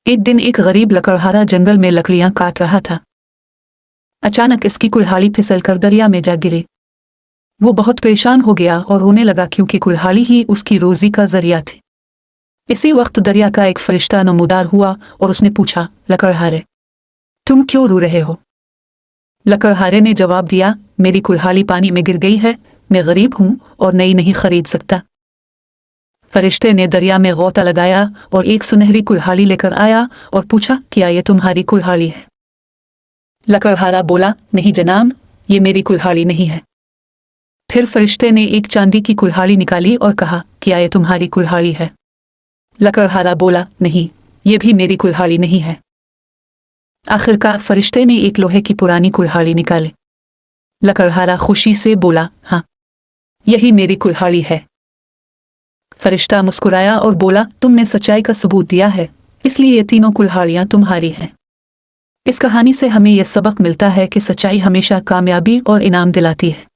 एक दिन एक गरीब लकड़हारा जंगल में लकड़ियां काट रहा था। अचानक इसकी कुल्हाड़ी फिसलकर दरिया में जा गिरी। वो बहुत परेशान हो गया और रोने लगा क्योंकि कुल्हाड़ी ही उसकी रोजी का जरिया थी। इसी वक्त दरिया का एक फरिश्ता नमूदार हुआ और उसने पूछा, लकड़हारे, तुम क्यों रो रहे हो? लकड़हारे ने जवाब दिया, मेरी कुल्हाड़ी पानी में गिर गई है, मैं गरीब हूं और नई नहीं खरीद सकता। फरिश्ते ने दरिया में गोता लगाया और एक सुनहरी कुल्हाड़ी लेकर आया और पूछा, क्या ये तुम्हारी कुल्हाड़ी है? लकड़हारा बोला, नहीं जनाब, ये मेरी कुल्हाड़ी नहीं है। फिर फरिश्ते ने एक चांदी की कुल्हाड़ी निकाली और कहा, क्या ये तुम्हारी कुल्हाड़ी है? लकड़हारा बोला, नहीं, ये भी मेरी कुल्हाड़ी नहीं है। आखिरकार फरिश्ते ने एक लोहे की पुरानी कुल्हाड़ी निकाली। लकड़हारा खुशी से बोला, हाँ, यही मेरी कुल्हाड़ी है। फरिश्ता मुस्कुराया और बोला, तुमने सच्चाई का सबूत दिया है, इसलिए ये तीनों कुल्हाड़ियां तुम्हारी हैं। इस कहानी से हमें यह सबक मिलता है कि सच्चाई हमेशा कामयाबी और इनाम दिलाती है।